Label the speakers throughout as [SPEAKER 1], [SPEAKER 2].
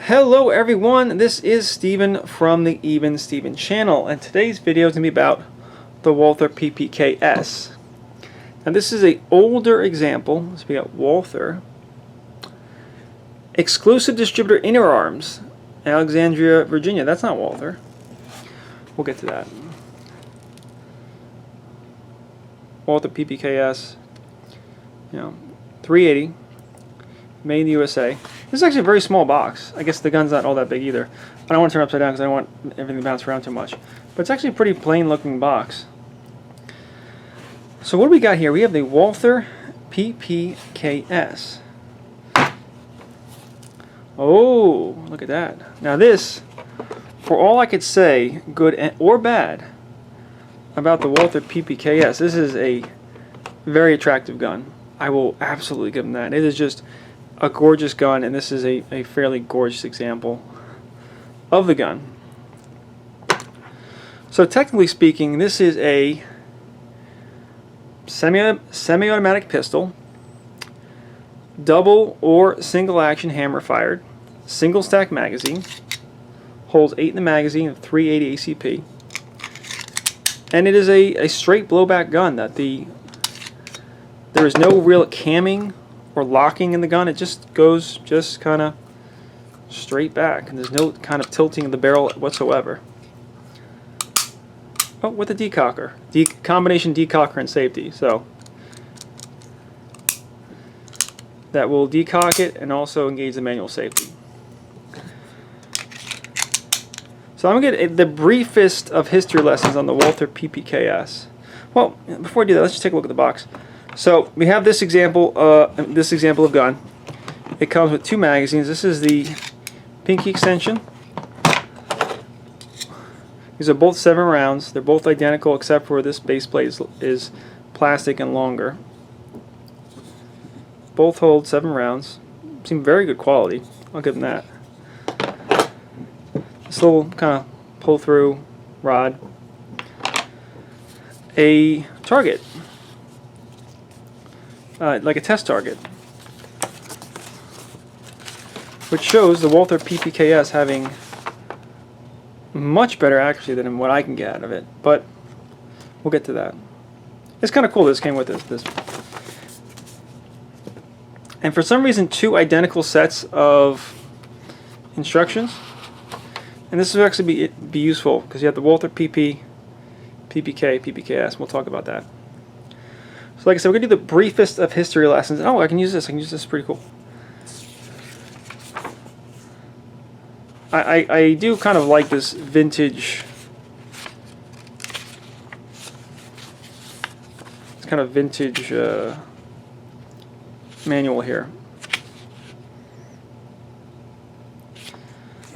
[SPEAKER 1] Hello everyone, this is Steven from the Even Steven channel, and today's video is going to be about the Walther PPKs. Now this is an older example, so we got Walther. Exclusive distributor Interarms, Alexandria, Virginia. That's not Walther. We'll get to that. Walther PPKs, 380, made in the USA. This is actually a very small box. I guess the gun's not all that big either. I don't want to turn it upside down because I don't want everything to bounce around too much. But it's actually a pretty plain looking box. So what do we got here? We have the Walther PPKs. Oh, look at that. Now this, for all I could say, good or bad, about the Walther PPKs, this is a very attractive gun. I will absolutely give them that. It is just a gorgeous gun, and this is a fairly gorgeous example of the gun. So technically speaking, this is a semi-automatic pistol, double or single action hammer fired, single stack magazine, holds 8 in the magazine of 380 ACP, and it is a straight blowback gun. That there is no real camming or locking in the gun. It just goes kind of straight back, and there's no kind of tilting of the barrel whatsoever. Oh, with a decocker, combination decocker and safety, so that will decock it and also engage the manual safety. So I'm going to get the briefest of history lessons on the Walther PPKs. Well, before I do that, let's just take a look at the box. So we have this example of gun. It comes with 2 magazines. This is the pinky extension. These are both 7 rounds. They're both identical except for this base plate is plastic and longer. Both hold 7 rounds. Seem very good quality. I'll give them that. This little kind of pull through rod. A target. Like a test target, which shows the Walther PPKs having much better accuracy than what I can get out of it, but we'll get to that. It's kind of cool this came with this. And for some reason 2 identical sets of instructions, and this will actually be useful because you have the Walther PP, PPK, PPKs. We'll talk about that. So like I said, we're going to do the briefest of history lessons. Oh, I can use this. It's pretty cool. I do kind of like this vintage, it's kind of vintage manual here.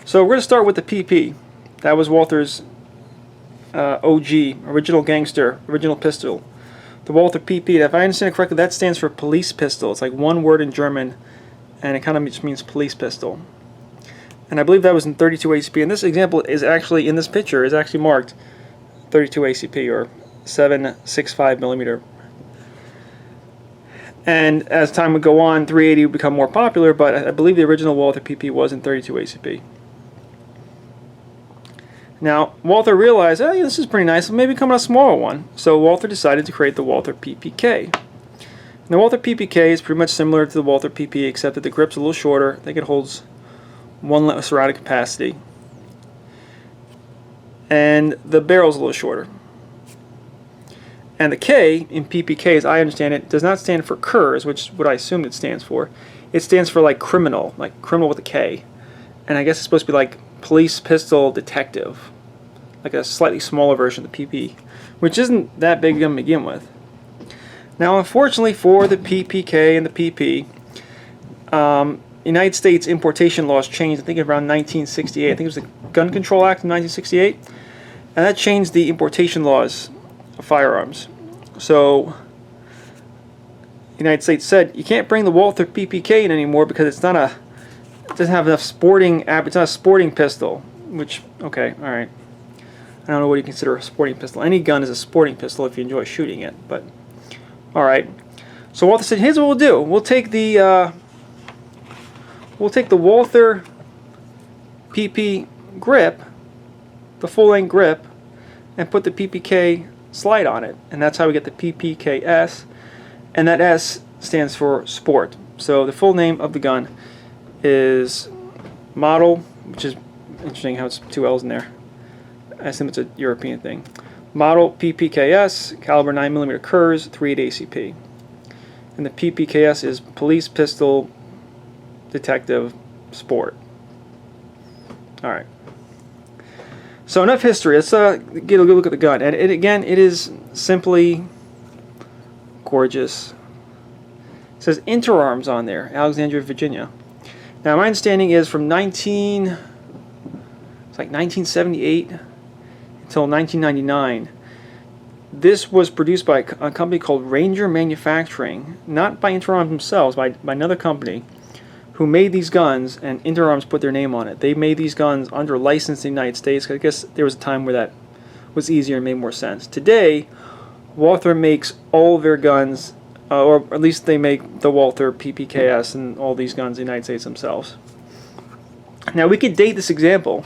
[SPEAKER 1] So we're going to start with the PP. That was Walther's OG, original gangster, original pistol. The Walther PP, if I understand it correctly, that stands for police pistol. It's like one word in German, and it kind of just means police pistol. And I believe that was in 32 ACP. And this example is actually, in this picture, is actually marked 32 ACP, or 7.65 millimeter. And as time would go on, 380 would become more popular, but I believe the original Walther PP was in 32 ACP. Now, Walther realized, hey, this is pretty nice, maybe come out a smaller one. So Walther decided to create the Walther PPK. And the Walther PPK is pretty much similar to the Walther PP, except that the grip's a little shorter. I think it holds 1 less round capacity. And the barrel's a little shorter. And the K in PPK, as I understand it, does not stand for curs, which is what I assumed it stands for. It stands for like criminal with a K. And I guess it's supposed to be like police pistol detective, like a slightly smaller version of the PP, which isn't that big to begin with. Now, unfortunately for the PPK and the PP, United States importation laws changed, I think around 1968. I think it was the Gun Control Act of 1968, and that changed the importation laws of firearms. So the United States said you can't bring the Walther PPK in anymore because it doesn't have enough sporting, it's not a sporting pistol, which, okay, alright. I don't know what you consider a sporting pistol. Any gun is a sporting pistol if you enjoy shooting it, but alright. So Walther said, here's what we'll do. We'll take the Walther PP grip, the full-length grip, and put the PPK slide on it, and that's how we get the PPKs, and that S stands for sport. So the full name of the gun is model, which is interesting how it's 2 L's in there. I assume it's a European thing. Model PPKs, caliber 9mm Kurz, 3.8 ACP. And the PPKs is police, pistol, detective, sport. Alright. So enough history. Let's get a good look at the gun. And again, it is simply gorgeous. It says Interarms on there, Alexandria, Virginia. Now my understanding is from 1978 until 1999. This was produced by a company called Ranger Manufacturing, not by Interarms themselves, by another company who made these guns, and Interarms put their name on it. They made these guns under license in the United States, because I guess there was a time where that was easier and made more sense. Today, Walther makes all of their guns, or at least they make the Walther PPKs and all these guns in the United States themselves. Now we could date this example.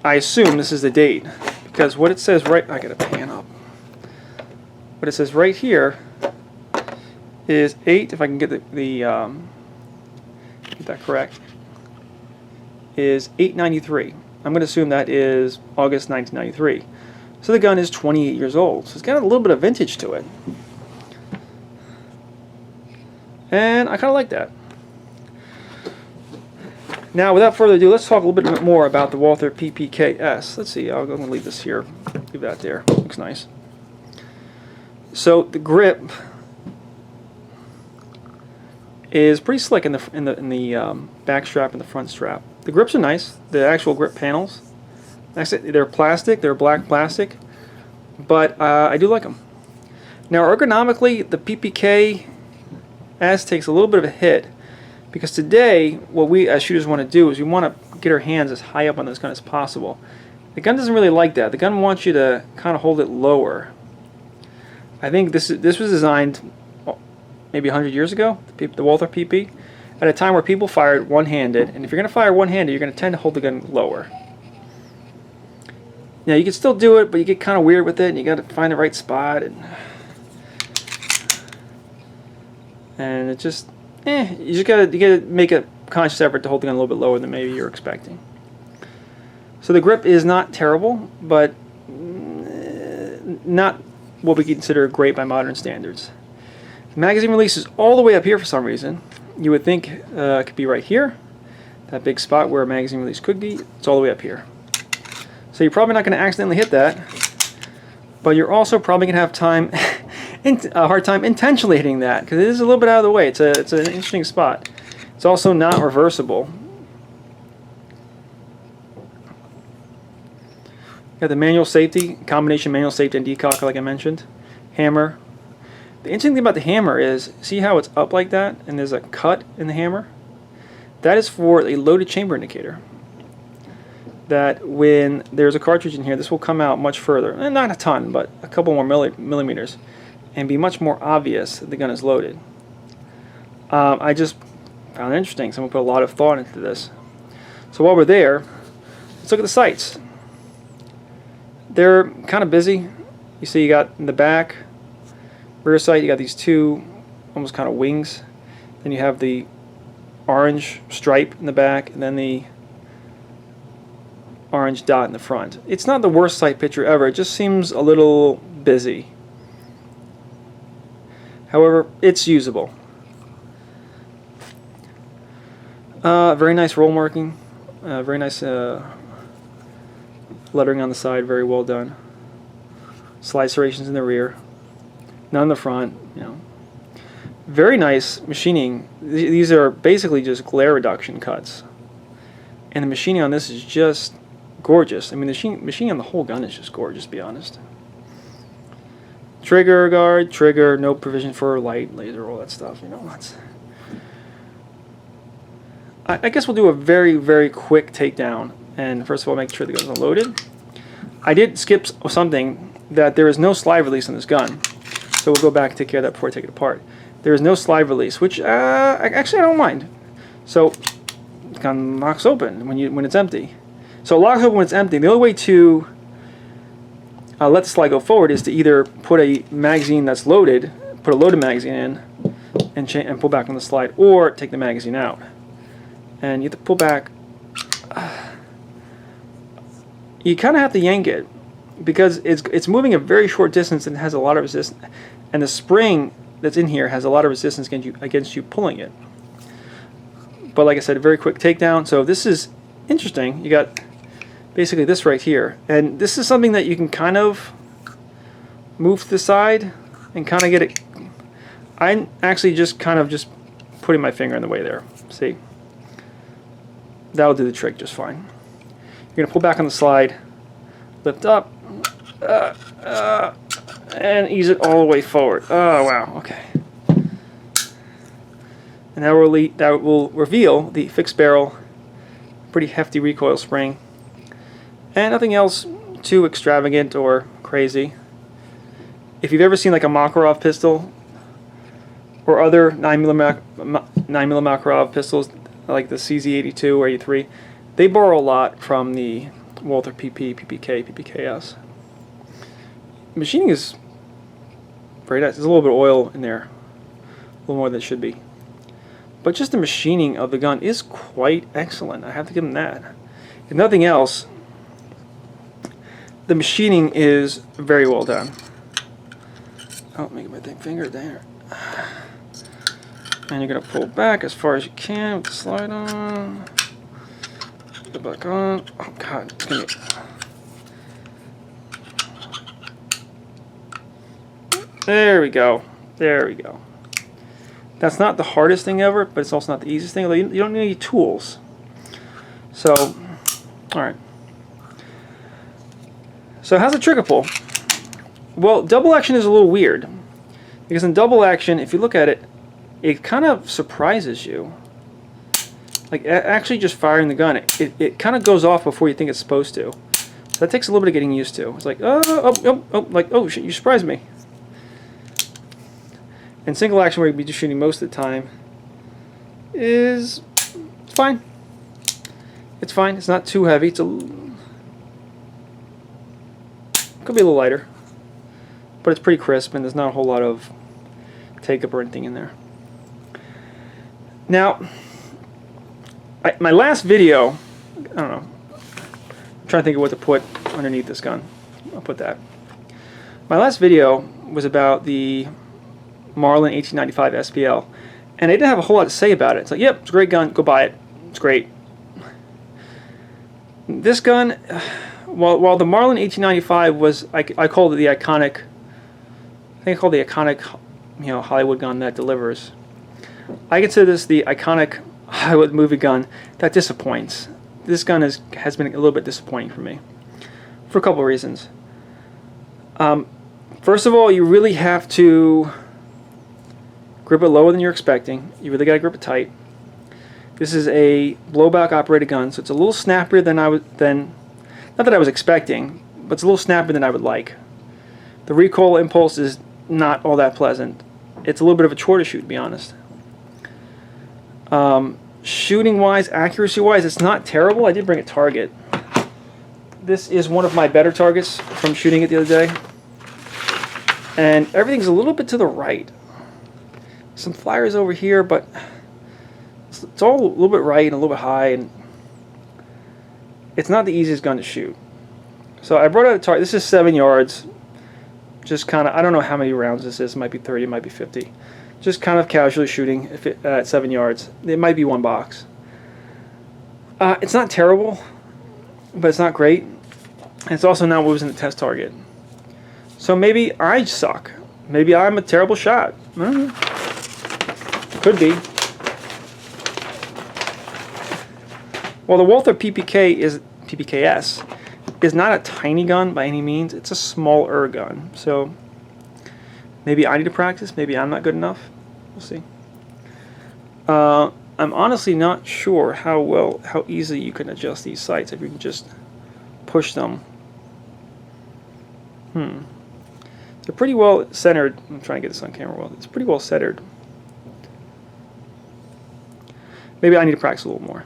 [SPEAKER 1] I assume this is the date, because what it says right, I gotta pan up. What it says right here is 8, if I can get get that correct, is 893. I'm going to assume that is August 1993. So the gun is 28 years old. So it's got a little bit of vintage to it. And I kind of like that. Now, without further ado, let's talk a little bit more about the Walther PPKs. Let's see, I'm going to leave this here. Leave that there. Looks nice. So the grip is pretty slick in the back strap and the front strap. The grips are nice. The actual grip panels, they're plastic. They're black plastic, but I do like them. Now, ergonomically, the PPK takes a little bit of a hit, because today what we as shooters want to do is we want to get our hands as high up on this gun as possible. The gun doesn't really like that. The gun wants you to kind of hold it lower. I think this was designed maybe 100 years ago, the Walther PP, at a time where people fired one-handed, and if you're going to fire one-handed, you're going to tend to hold the gun lower. Now, you can still do it, but you get kind of weird with it, and you got to find the right spot, and it just, you gotta make a conscious effort to hold the gun a little bit lower than maybe you're expecting. So the grip is not terrible, but not what we consider great by modern standards. The magazine release is all the way up here for some reason. You would think it could be right here. That big spot where a magazine release could be, it's all the way up here. So you're probably not going to accidentally hit that, but you're also probably going to have a hard time intentionally hitting that, because it is a little bit out of the way. It's an interesting spot. It's also not reversible. You got the manual safety, combination manual safety and decocker, like I mentioned. Hammer. The interesting thing about the hammer is, see how it's up like that and there's a cut in the hammer? That is for a loaded chamber indicator. That when there's a cartridge in here, this will come out much further. Not a ton, but a couple more millimeters, and be much more obvious that the gun is loaded. I just found it interesting. Someone put a lot of thought into this. So while we're there, let's look at the sights. They're kind of busy. You see you got in the back, rear sight, you got these two almost kind of wings. Then you have the orange stripe in the back, and then the orange dot in the front. It's not the worst sight picture ever. It just seems a little busy. However, it's usable. Very nice roll marking. Very nice lettering on the side. Very well done. Slide serrations in the rear. None in the front. You know. Very nice machining. These are basically just glare reduction cuts. And the machining on this is just gorgeous. I mean, the machining on the whole gun is just gorgeous, to be honest. Trigger guard, trigger, no provision for light, laser, all that stuff. You know, that's. I guess we'll do a very, very quick takedown. And first of all, make sure the gun's unloaded. I did skip something, that there is no slide release on this gun. So we'll go back and take care of that before I take it apart. There is no slide release, which actually I don't mind. So gun locks open when it's empty. So it locks open when it's empty. The only way to let the slide go forward is to either put a magazine that's loaded, put a loaded magazine in, and pull back on the slide, or take the magazine out. And you have to pull back. You kind of have to yank it because it's moving a very short distance and has a lot of resistance, and the spring that's in here has a lot of resistance against you pulling it. But like I said, a very quick takedown. So this is interesting. You got basically this right here, and this is something that you can kind of move to the side and kind of get it. I'm actually just kind of just putting my finger in the way there. See, that'll do the trick just fine. You're gonna pull back on the slide, lift up, and ease it all the way forward. Oh wow, okay. And that will reveal the fixed barrel, pretty hefty recoil spring, and nothing else too extravagant or crazy. If you've ever seen like a Makarov pistol or other 9mm Makarov pistols like the CZ82 or 83, they borrow a lot from the Walther PP, PPK, PPKs. Machining is very nice. There's a little bit of oil in there, a little more than it should be. But just the machining of the gun is quite excellent. I have to give them that. If nothing else, the machining is very well done. Oh, make my finger there. And you're going to pull back as far as you can with the slide on. Put it back on. Oh God, it's going to get... There we go. There we go. That's not the hardest thing ever, but it's also not the easiest thing. You don't need any tools. So, alright. So how's the trigger pull? Well, double action is a little weird. Because in double action, if you look at it, it kind of surprises you. Like actually just firing the gun, it kind of goes off before you think it's supposed to. So that takes a little bit of getting used to. It's like, oh shit, you surprised me. And single action, where you'd be just shooting most of the time, it's fine. It's fine. It's not too heavy. Could be a little lighter, but it's pretty crisp, and there's not a whole lot of take-up or anything in there. Now, my last video, I don't know. I'm trying to think of what to put underneath this gun. I'll put that. My last video was about the Marlin 1895 SPL, and I didn't have a whole lot to say about it. It's like, yep, it's a great gun, go buy it, it's great. This gun, while the Marlin 1895 was, I called it the iconic, I think I called it the iconic, Hollywood gun that delivers. I consider this the iconic Hollywood movie gun that disappoints. This gun has been a little bit disappointing for me, for a couple of reasons. First of all, you really have to grip it lower than you're expecting. You really got to grip it tight. This is a blowback operated gun, so it's a little snappier than not that I was expecting, but it's a little snappier than I would like. The recoil impulse is not all that pleasant. It's a little bit of a chore to shoot, to be honest. Shooting wise, accuracy wise, it's not terrible. I did bring a target. This is one of my better targets from shooting it the other day, and everything's a little bit to the right. Some flyers over here, but it's all a little bit right and a little bit high, and it's not the easiest gun to shoot. So I brought out a target. This is 7 yards. Just kind of, I don't know how many rounds this is. It might be 30, it might be 50. Just kind of casually shooting at 7 yards. It might be one box. It's not terrible, but it's not great. And it's also not what was in the test target. So maybe I suck. Maybe I'm a terrible shot. I don't know. Could be. Well, the Walther PPKs is not a tiny gun by any means. It's a smaller gun. So maybe I need to practice. Maybe I'm not good enough. We'll see. I'm honestly not sure how easily you can adjust these sights if you can just push them. They're pretty well centered. I'm trying to get this on camera well. It's pretty well centered. Maybe I need to practice a little more.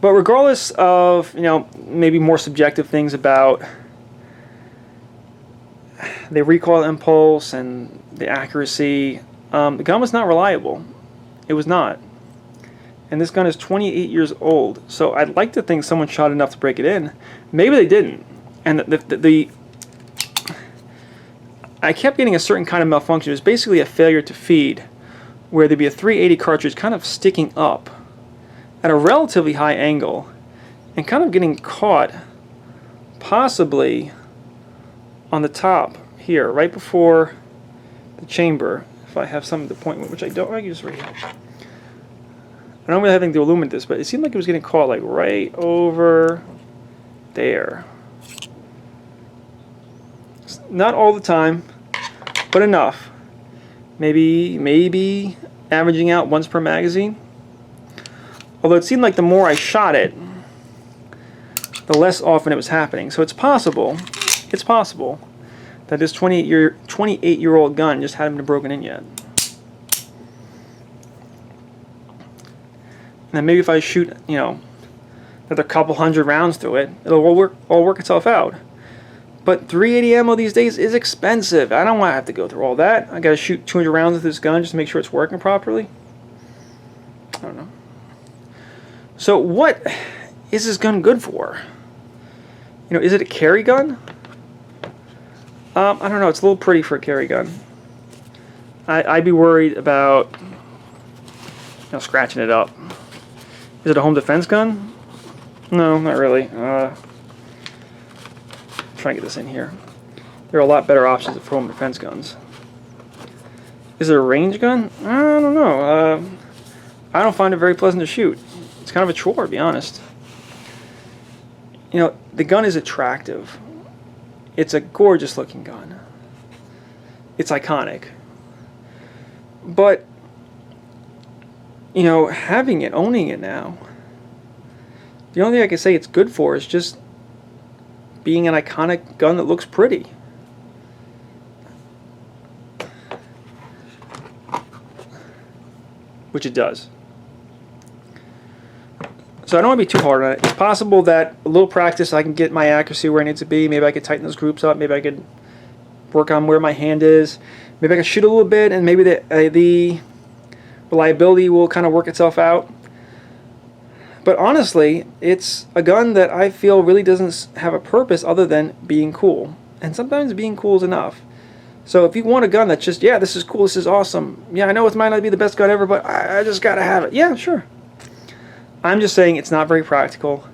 [SPEAKER 1] But regardless of, maybe more subjective things about the recoil impulse and the accuracy, the gun was not reliable. It was not. And this gun is 28 years old, so I'd like to think someone shot enough to break it in. Maybe they didn't. And I kept getting a certain kind of malfunction. It was basically a failure to feed, where there'd be a 380 cartridge kind of sticking up at a relatively high angle and kind of getting caught possibly on the top here, right before the chamber. If I have something to point with, which I don't, I can just right here. I don't really have anything to illuminate this, but it seemed like it was getting caught like right over there. Not all the time, but enough. Maybe averaging out once per magazine. Although it seemed like the more I shot it, the less often it was happening. So it's possible that this 28-year-old gun just hadn't been broken in yet. And then maybe if I shoot, another couple hundred rounds through it, it'll all work itself out. But 380 ammo these days is expensive. I don't want to have to go through all that. I got to shoot 200 rounds with this gun just to make sure it's working properly. I don't know. So what is this gun good for? Is it a carry gun? I don't know. It's a little pretty for a carry gun. I'd be worried about scratching it up. Is it a home defense gun? No, not really. Trying to get this in here. There are a lot better options for home defense guns. Is it a range gun? I don't know. I don't find it very pleasant to shoot. It's kind of a chore, to be honest. The gun is attractive. It's a gorgeous looking gun. It's iconic. But having it, owning it now, the only thing I can say it's good for is just being an iconic gun that looks pretty. Which it does. So I don't want to be too hard on it. It's possible that a little practice I can get my accuracy where I need to be. Maybe I could tighten those groups up. Maybe I could work on where my hand is. Maybe I could shoot a little bit, and maybe the reliability will kind of work itself out. But honestly, it's a gun that I feel really doesn't have a purpose other than being cool. And sometimes being cool is enough. So if you want a gun that's just, yeah, this is cool, this is awesome. Yeah, I know it might not be the best gun ever, but I just got to have it. Yeah, sure. I'm just saying it's not very practical.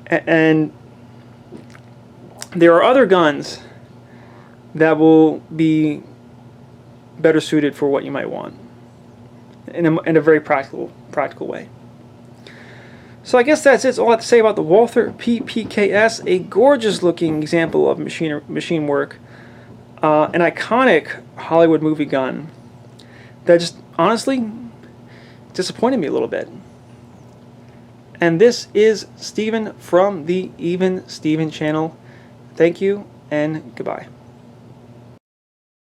[SPEAKER 1] And there are other guns that will be better suited for what you might want in a very practical way. So I guess that's it. That's all I have to say about the Walther PPKs, a gorgeous looking example of machine work, an iconic Hollywood movie gun that just honestly disappointed me a little bit. And this is Steven from the Even Steven channel. Thank you and goodbye.